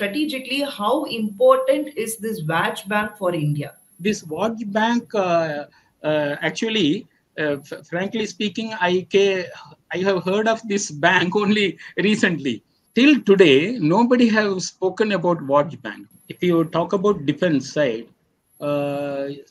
strategically, how important is this Wadge Bank for India? This Wadge Bank, actually, frankly speaking, I have heard of this bank only recently. Till today, nobody has spoken about Wadge Bank. If you talk about defense side,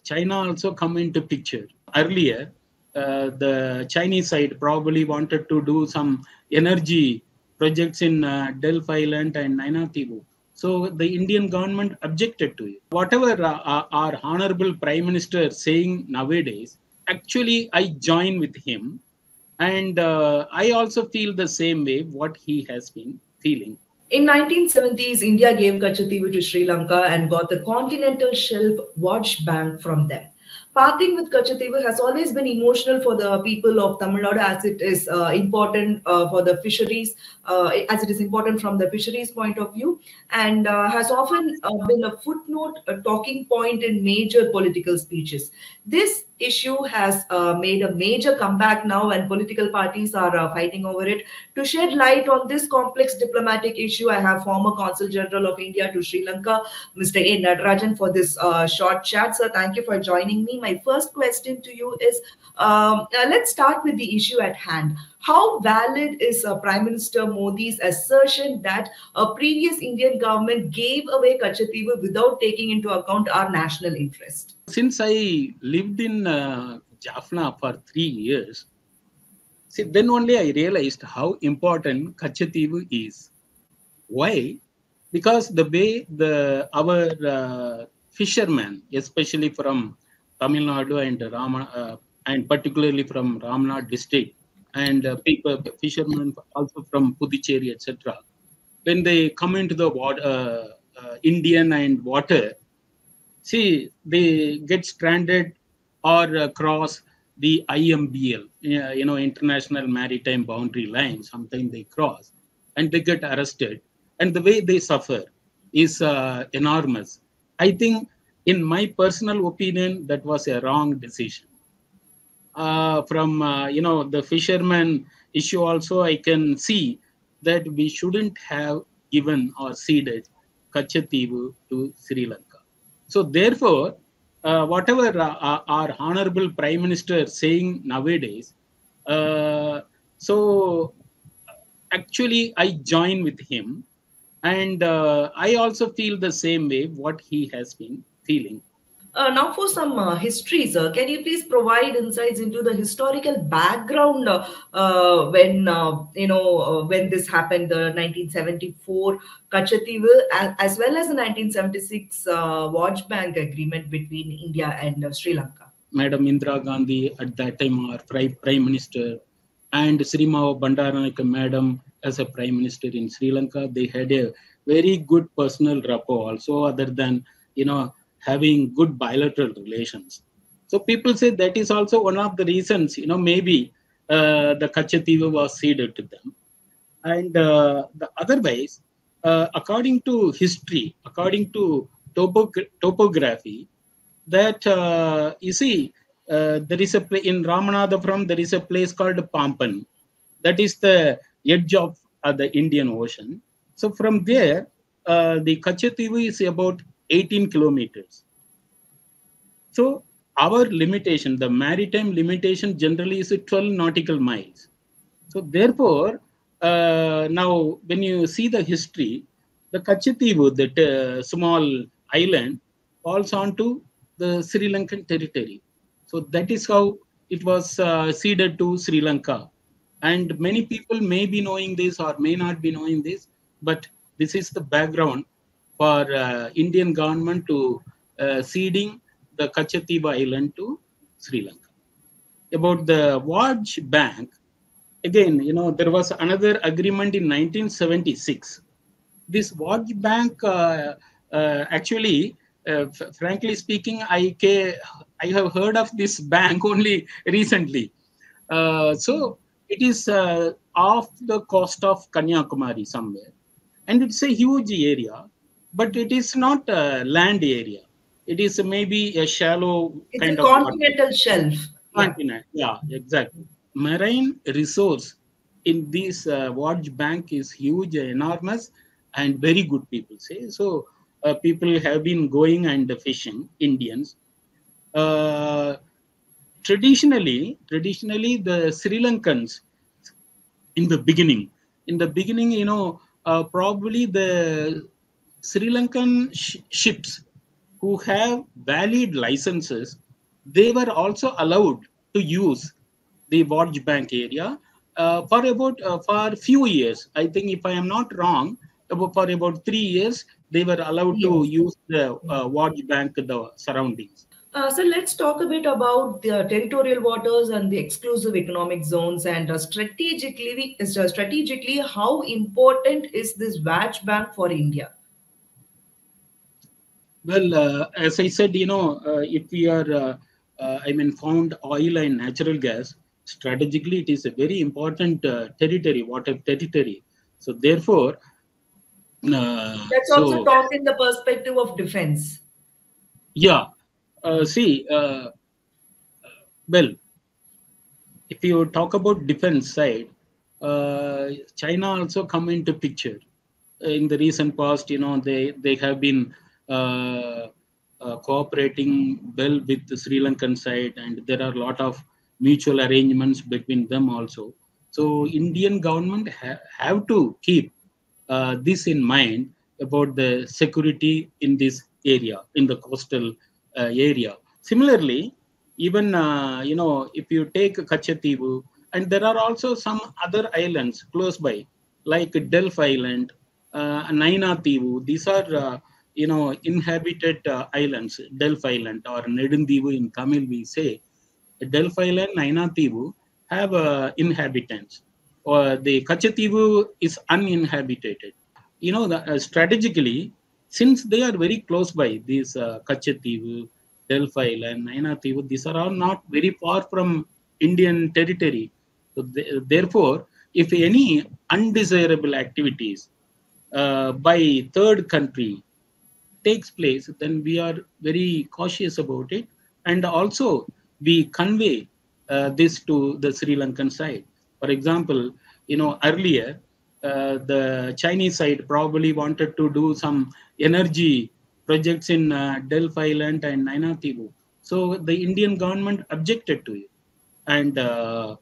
China also come into picture. Earlier, the Chinese side probably wanted to do some energy projects in Delph Island and Natarajan. So the Indian government objected to it. Whatever our honorable Prime Minister saying nowadays, actually I join with him. And I also feel the same way what he has been feeling. In 1970s, India gave Katchatheevu to Sri Lanka and got the continental shelf Wadge Bank from them. Parting with Katchatheevu has always been emotional for the people of Tamil Nadu, as it is important for the fisheries, as it is important from the fisheries point of view, and has often been a footnote, a talking point in major political speeches. This issue has made a major comeback now, and political parties are fighting over it. To shed light on this complex diplomatic issue, I have former Consul General of India to Sri Lanka, Mr. A Natarajan, for this short chat. Sir, thank you for joining me. My first question to you is, let's start with the issue at hand. How valid is Prime Minister Modi's assertion that a previous Indian government gave away Katchatheevu without taking into account our national interest? Since I lived in Jaffna for 3 years, see, then only I realized how important Katchatheevu is. Why? Because the way our fishermen, especially from Tamil Nadu and particularly from Ramanad district, and fishermen also from Puducherry, etc., when they come into the water, Indian and water, see, they get stranded or cross the IMBL, International Maritime Boundary Line. Sometimes they cross and they get arrested. And the way they suffer is enormous. I think, in my personal opinion, that was a wrong decision. From the fisherman issue also, I can see that we shouldn't have given or ceded Katchatheevu to Sri Lanka. So therefore, whatever our honorable Prime Minister saying nowadays, so actually I join with him, and I also feel the same way what he has been feeling. Now for some history, sir, can you please provide insights into the historical background when this happened, the 1974 Katchatheevu, as well as the 1976 Wadge Bank Agreement between India and Sri Lanka? Madam Indira Gandhi, at that time our Prime Minister, and Srimao Bandaranaike Madam as a Prime Minister in Sri Lanka, they had a very good personal rapport also, other than, having good bilateral relations. So people say that is also one of the reasons, maybe the Katchatheevu was ceded to them. And the otherwise, according to history, according to topography, that you see, there is in Ramanathapuram, there is a place called Pampan. That is the edge of the Indian Ocean. So from there, the Katchatheevu is about 18 kilometers. So our limitation, the maritime limitation generally is 12 nautical miles. So therefore, now when you see the history, the Katchatheevu, that small island, falls onto the Sri Lankan territory. So that is how it was ceded to Sri Lanka. And many people may be knowing this or may not be knowing this, but this is the background for Indian government to ceding the Katchatheevu island to Sri Lanka. About the Wadge Bank, again, there was another agreement in 1976. This Wadge Bank, actually, frankly speaking, I have heard of this bank only recently. So it is off the coast of Kanyakumari somewhere. And it's a huge area, but it is not a land area. It is maybe a shallow kind of continental shelf. Continent, yeah, exactly. Marine resource in this Wadge Bank is huge, enormous, and very good people say. So people have been going and fishing, Indians. Uh, traditionally, the Sri Lankans in the beginning, probably the Sri Lankan ships who have valid licenses, they were also allowed to use the Wadge Bank area for few years. I think, if I am not wrong, for about 3 years, they were allowed to Yes. use the Wadge Bank, the surroundings. So let's talk a bit about the territorial waters and the exclusive economic zones, and strategically, how important is this Wadge Bank for India? Well, as I said, if we are, found oil and natural gas, strategically it is a very important territory, water territory. So therefore, Let's also so talk in the perspective of defense. yeah, see, well, if you talk about defense side, China also come into picture. In the recent past, they have been cooperating well with the Sri Lankan side, and there are a lot of mutual arrangements between them also. So Indian government have to keep this in mind about the security in this area, in the coastal area. Similarly, even if you take Katchatheevu, and there are also some other islands close by, like Delf Island, Nainathivu. These are inhabited islands. Delf Island, or Nedundivu in Tamil we say. Delf Island, Nainathivu have inhabitants. Or the Katchatheevu is uninhabited. Strategically, since they are very close by, these Katchatheevu, Delf Island, Nainathivu, these are all not very far from Indian territory. So therefore, if any undesirable activities by third country takes place, then we are very cautious about it, and also we convey this to the Sri Lankan side. For example, earlier the Chinese side probably wanted to do some energy projects in Delf Island and Nainathivu. So the Indian government objected to it, and the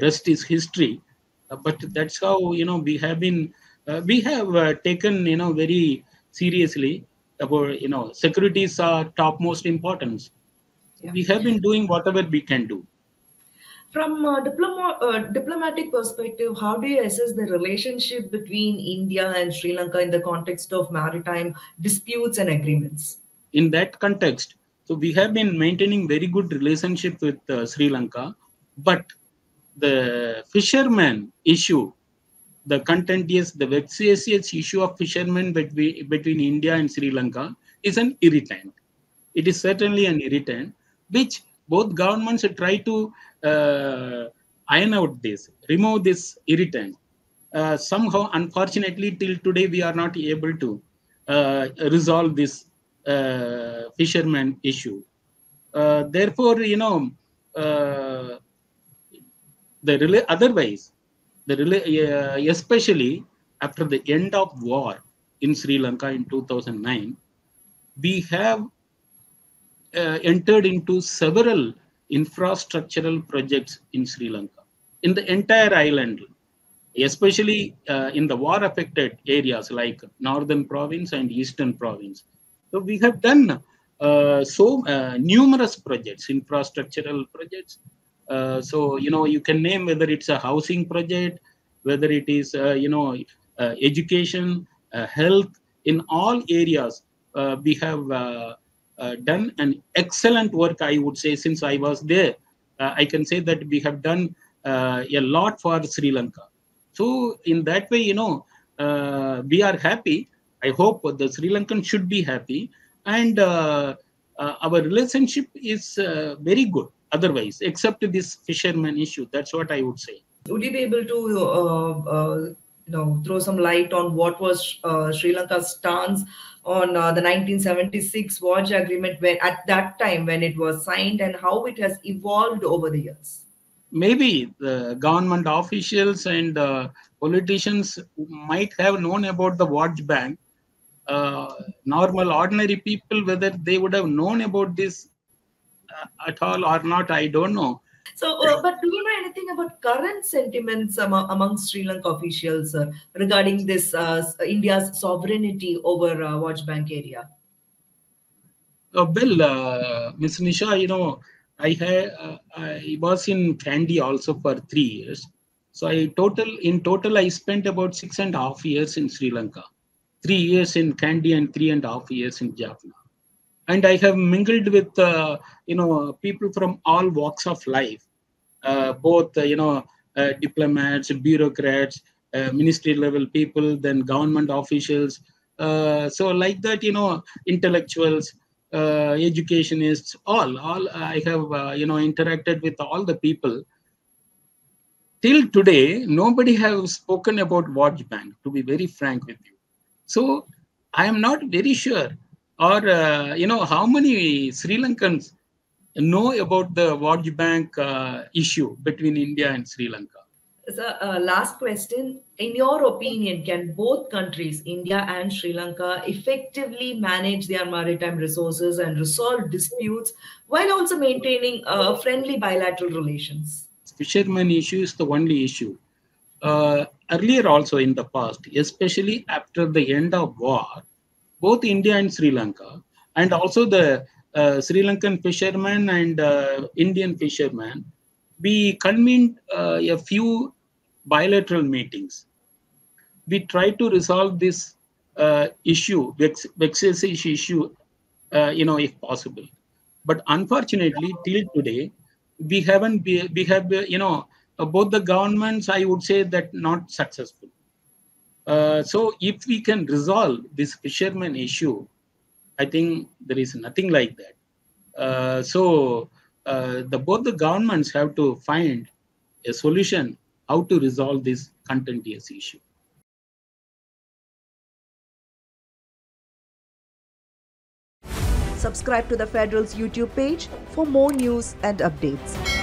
rest is history. But that's how we have taken very seriously about security is our topmost importance. So Yeah. we have been doing whatever we can do. From a diplomatic perspective, how do you assess the relationship between India and Sri Lanka in the context of maritime disputes and agreements? In that context, so we have been maintaining very good relationship with Sri Lanka, but the fishermen issue, the contentious, the vexatious issue of fishermen between India and Sri Lanka is an irritant. It is certainly an irritant, which both governments try to iron out this, remove this irritant. Somehow, unfortunately, till today, we are not able to resolve this fisherman issue. Therefore, uh, otherwise, especially after the end of war in Sri Lanka in 2009, we have entered into several infrastructural projects in Sri Lanka, in the entire island, especially in the war-affected areas like Northern Province and Eastern Province. So we have done numerous projects, infrastructural projects. So you can name whether it's a housing project, whether it is education, health. In all areas, we have done an excellent work. I would say, since I was there, I can say that we have done a lot for Sri Lanka. So in that way, we are happy. I hope the Sri Lankan should be happy, and our relationship is very good. Otherwise, except this fisherman issue, that's what I would say. Would you be able to throw some light on what was Sri Lanka's stance on the 1976 Wadge Agreement, when at that time when it was signed, and how it has evolved over the years? Maybe the government officials and politicians might have known about the Wadge Bank. Normal, ordinary people, whether they would have known about this at all or not, I don't know. So, but do you know anything about current sentiments among Sri Lanka officials regarding this India's sovereignty over Watch Bank area? Ms. Nisha, I was in Kandy also for 3 years. So in total, I spent about 6.5 years in Sri Lanka, 3 years in Kandy and 3.5 years in Jaffna. And I have mingled with people from all walks of life, both diplomats, bureaucrats, ministry level people, then government officials. So like that, intellectuals, educationists, all I have interacted with all the people. Till today, nobody has spoken about Wadge Bank, to be very frank with you. So I am not very sure, or how many Sri Lankans know about the Wadge Bank issue between India and Sri Lanka. So, last question. In your opinion, can both countries, India and Sri Lanka, effectively manage their maritime resources and resolve disputes while also maintaining friendly bilateral relations? Fishermen issue is the only issue. Earlier also in the past, especially after the end of war, both India and Sri Lanka, and also the Sri Lankan fishermen and Indian fishermen, we convened a few bilateral meetings. We tried to resolve this issue, vexatious issue, if possible. But unfortunately, till today, we haven't. We have, both the governments, I would say that not successful. So if we can resolve this fisherman issue, I think there is nothing like that. Both the governments have to find a solution how to resolve this contentious issue. Subscribe to the Federal's YouTube page for more news and updates.